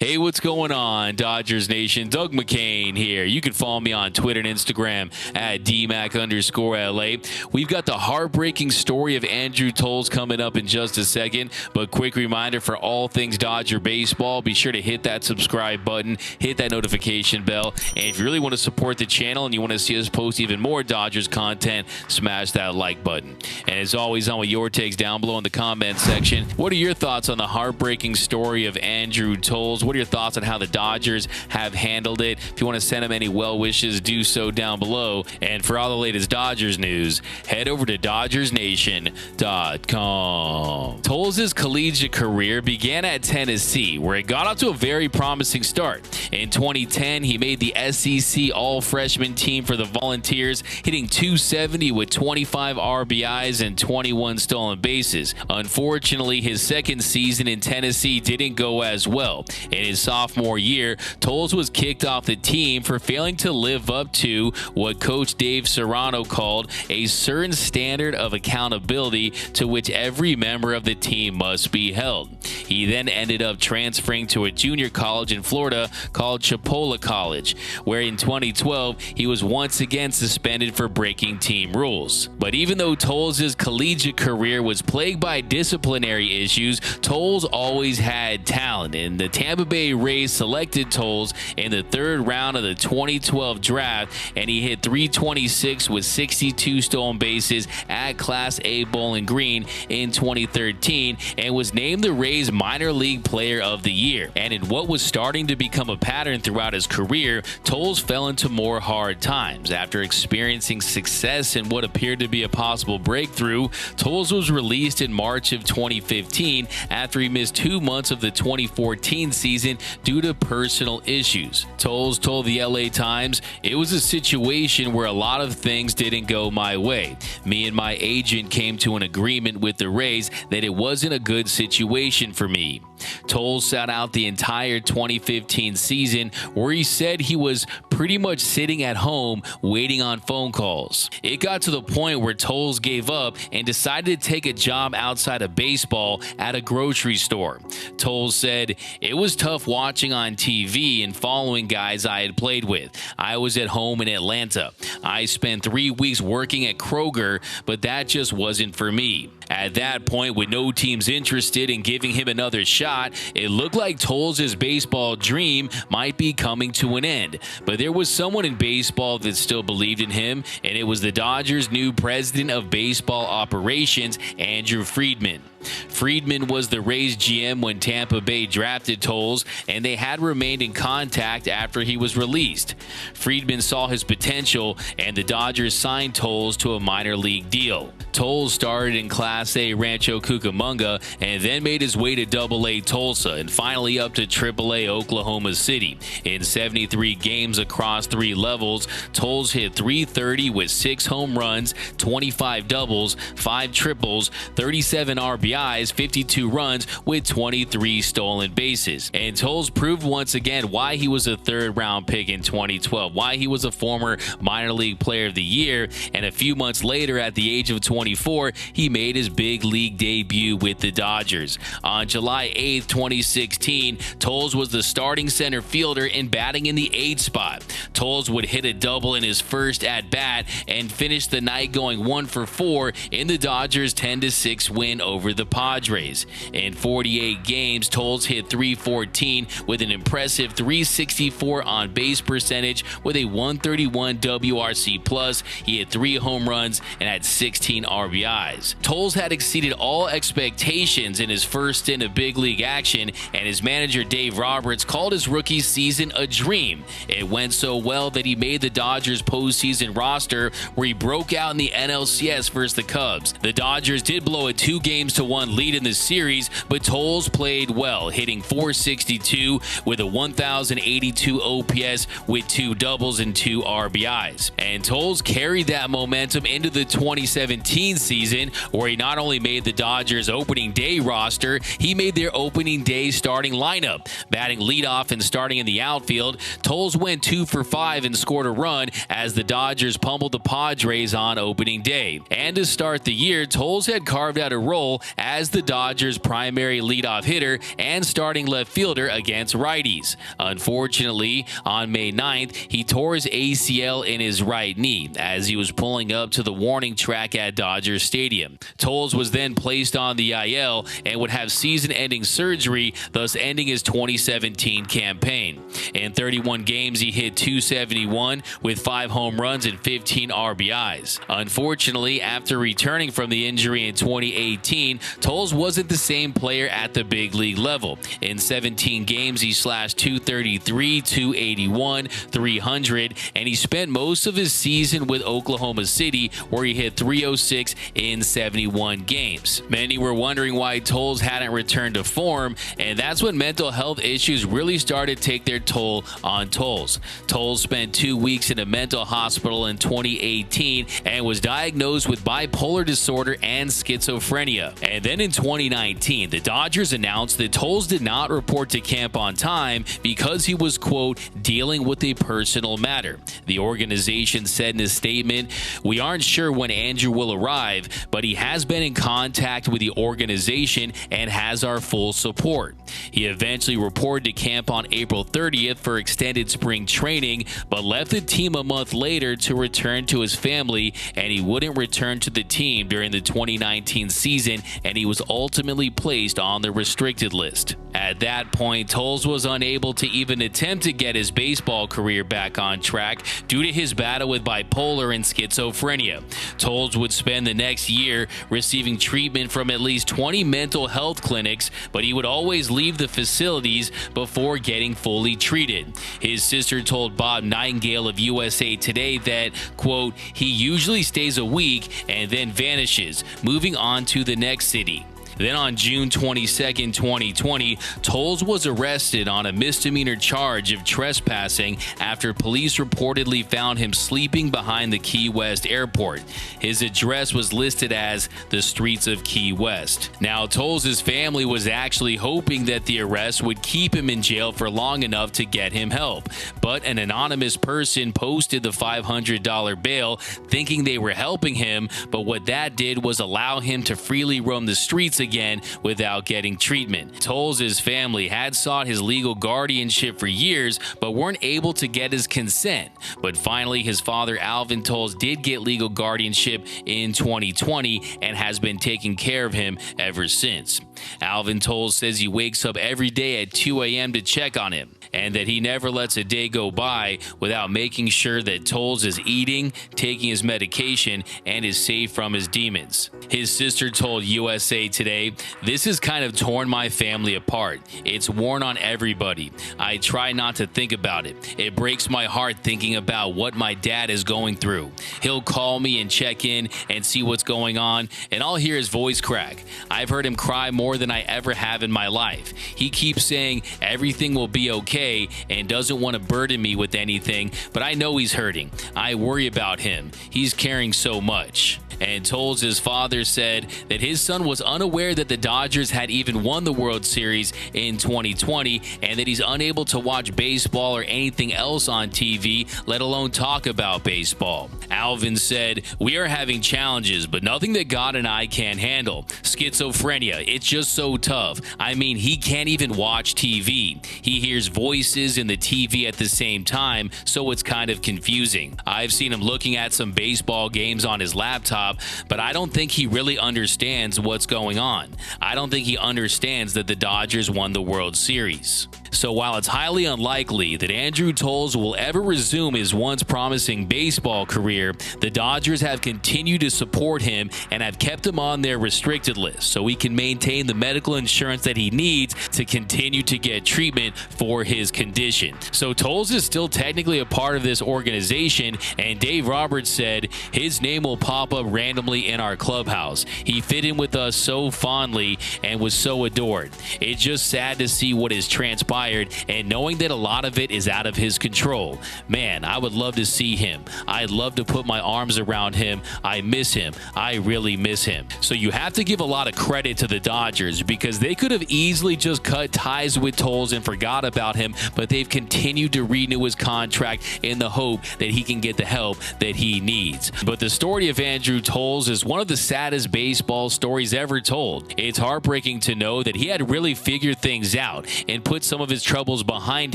Hey, what's going on, Dodgers Nation? Doug McCain here. You can follow me on Twitter and Instagram at DMAC_LA. We've got the heartbreaking story of Andrew Toles coming up in just a second, but quick reminder for all things Dodger baseball, be sure to hit that subscribe button, hit that notification bell, and if you really want to support the channel and you want to see us post even more Dodgers content, smash that like button. And as always, on with your takes down below in the comment section. What are your thoughts on the heartbreaking story of Andrew Toles? What are your thoughts on how the Dodgers have handled it? If you want to send them any well wishes, do so down below. And for all the latest Dodgers news, head over to DodgersNation.com. Toles' collegiate career began at Tennessee, where he got off to a very promising start. In 2010, he made the SEC All-Freshman team for the Volunteers, hitting .270 with 25 RBIs and 21 stolen bases. Unfortunately, his second season in Tennessee didn't go as well. In his sophomore year, Toles was kicked off the team for failing to live up to what Coach Dave Serrano called a certain standard of accountability to which every member of the team must be held. He then ended up transferring to a junior college in Florida called Chipola College, where in 2012 he was once again suspended for breaking team rules. But even though Toles' collegiate career was plagued by disciplinary issues, Toles always had talent, and the Tampa Bay Rays selected Toles in the third round of the 2012 draft, and he hit .326 with 62 stolen bases at Class A Bowling Green in 2013 and was named the Rays Minor League Player of the Year. And in what was starting to become a pattern throughout his career, Toles fell into more hard times. After experiencing success in what appeared to be a possible breakthrough, Toles was released in March of 2015 after he missed 2 months of the 2014 season due to personal issues. Toles told the LA Times, "It was a situation where a lot of things didn't go my way. Me and my agent came to an agreement with the Rays that it wasn't a good situation for me." Toles sat out the entire 2015 season, where he said he was pretty much sitting at home waiting on phone calls. It got to the point where Toles gave up and decided to take a job outside of baseball at a grocery store. Toles said, "It was tough watching on TV and following guys I had played with. I was at home in Atlanta. I spent 3 weeks working at Kroger, but that just wasn't for me." At that point, with no teams interested in giving him another shot, it looked like Toles' baseball dream might be coming to an end. But there was someone in baseball that still believed in him, and it was the Dodgers' new president of baseball operations, Andrew Friedman. Friedman was the Rays GM when Tampa Bay drafted Toles, and they had remained in contact after he was released. Friedman saw his potential, and the Dodgers signed Toles to a minor league deal. Toles started in Class A Rancho Cucamonga and then made his way to Double-A Tulsa and finally up to Triple-A Oklahoma City. In 73 games across 3 levels, Toles hit .330 with 6 home runs, 25 doubles, 5 triples, 37 RBIs, 52 runs with 23 stolen bases. And Toles proved once again why he was a third-round pick in 2012, why he was a former minor league player of the year, and a few months later, at the age of 24, he made his big league debut with the Dodgers. On July 8, 2016, Toles was the starting center fielder and batting in the 8th spot. Toles would hit a double in his first at-bat and finish the night going 1 for 4 in the Dodgers' 10-6 win over the Padres. In 48 games, Toles hit .314 with an impressive .364 on-base percentage with a .131 WRC+. He hit 3 home runs and had 16 RBIs. Toles had exceeded all expectations in his first stint of big league action, and his manager Dave Roberts called his rookie season a dream. It went so well that he made the Dodgers postseason roster, where he broke out in the NLCS versus the Cubs. The Dodgers did blow a 2-1 lead in the series, but Toles played well, hitting .462 with a 1,082 OPS with 2 doubles and 2 RBIs. And Toles carried that momentum into the 2017 season, where he not only made the Dodgers opening day roster, he made their opening day starting lineup. Batting leadoff and starting in the outfield, Toles went 2 for 5 and scored a run as the Dodgers pummeled the Padres on opening day. And to start the year, Toles had carved out a role as the Dodgers' primary leadoff hitter and starting left fielder against righties. Unfortunately, on May 9th, he tore his ACL in his right knee as he was pulling up to the warning track at Dodger Stadium. Toles was then placed on the IL and would have season-ending surgery, thus ending his 2017 campaign. In 31 games, he hit .271 with 5 home runs and 15 RBIs. Unfortunately, after returning from the injury in 2018, Toles wasn't the same player at the big league level. In 17 games, he slashed .233, .281, .300, and he spent most of his season with Oklahoma City, where he hit .306 in 71 games. Many were wondering why Toles hadn't returned to form, and that's when mental health issues really started to take their toll on Toles. Toles spent 2 weeks in a mental hospital in 2018 and was diagnosed with bipolar disorder and schizophrenia. And then in 2019, the Dodgers announced that Toles did not report to camp on time because he was, quote, dealing with a personal matter. The organization said in a statement, "We aren't sure when Andrew will arrive, but he has been in contact with the organization and has our full support." He eventually reported to camp on April 30th for extended spring training, but left the team a month later to return to his family, and he wouldn't return to the team during the 2019 season, and he was ultimately placed on the restricted list. At that point, Toles was unable to even attempt to get his baseball career back on track due to his battle with bipolar and schizophrenia. Toles would spend the next year receiving treatment from at least 20 mental health clinics, but he would always leave the facilities before getting fully treated. His sister told Bob Nightingale of USA Today that, quote, "He usually stays a week and then vanishes, moving on to the next city." Then on June 22, 2020, Toles was arrested on a misdemeanor charge of trespassing after police reportedly found him sleeping behind the Key West airport. His address was listed as the streets of Key West. Now, Toles' family was actually hoping that the arrest would keep him in jail for long enough to get him help, but an anonymous person posted the $500 bail thinking they were helping him, but what that did was allow him to freely roam the streets again without getting treatment. Toles' family had sought his legal guardianship for years but weren't able to get his consent. But finally, his father Alvin Toles did get legal guardianship in 2020 and has been taking care of him ever since. Alvin Toles says he wakes up every day at 2 a.m. to check on him, and that he never lets a day go by without making sure that Toles is eating, taking his medication, and is safe from his demons. His sister told USA Today, "This has kind of torn my family apart. It's worn on everybody. I try not to think about it. It breaks my heart thinking about what my dad is going through. He'll call me and check in and see what's going on, and I'll hear his voice crack. I've heard him cry more than I ever have in my life. He keeps saying everything will be okay and doesn't want to burden me with anything, but I know he's hurting. I worry about him. He's carrying so much." And Toles' father said that his son was unaware that the Dodgers had even won the World Series in 2020 and that he's unable to watch baseball or anything else on TV, let alone talk about baseball. Alvin said, "We are having challenges, but nothing that God and I can't handle. Schizophrenia, it's just so tough. I mean, he can't even watch TV. He hears voices in the TV at the same time, so it's kind of confusing. I've seen him looking at some baseball games on his laptop, but I don't think he really understands what's going on. I don't think he understands that the Dodgers won the World Series." So while it's highly unlikely that Andrew Toles will ever resume his once promising baseball career, the Dodgers have continued to support him and have kept him on their restricted list so he can maintain the medical insurance that he needs to continue to get treatment for his condition. So Toles is still technically a part of this organization, and Dave Roberts said his name will pop up randomly in our clubhouse. He fit in with us so fondly and was so adored. It's just sad to see what has transpired and knowing that a lot of it is out of his control. Man, I would love to see him. I'd love to put my arms around him. I miss him. I really miss him. So you have to give a lot of credit to the Dodgers because they could have easily just cut ties with Toles and forgot about him him, but they've continued to renew his contract in the hope that he can get the help that he needs. But the story of Andrew Toles is one of the saddest baseball stories ever told. It's heartbreaking to know that he had really figured things out and put some of his troubles behind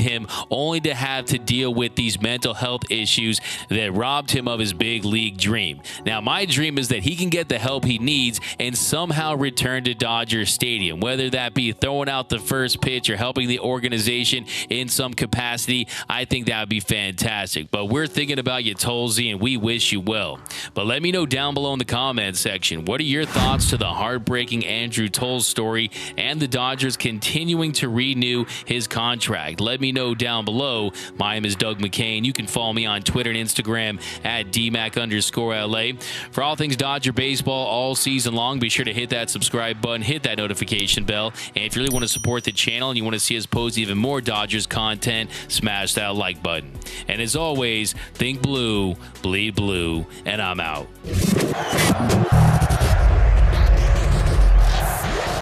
him, only to have to deal with these mental health issues that robbed him of his big league dream. Now, my dream is that he can get the help he needs and somehow return to Dodger Stadium, whether that be throwing out the first pitch or helping the organization in some capacity. I think that would be fantastic. But we're thinking about you, Tolesy, and we wish you well. But let me know down below in the comments section, what are your thoughts to the heartbreaking Andrew Toles story and the Dodgers continuing to renew his contract? Let me know down below. My name is Doug McCain. You can follow me on Twitter and Instagram at DMAC_LA. For all things Dodger baseball all season long, be sure to hit that subscribe button, hit that notification bell, and if you really want to support the channel and you want to see us post even more Dodgers content, smash that like button. And as always, think blue, bleed blue, and I'm out.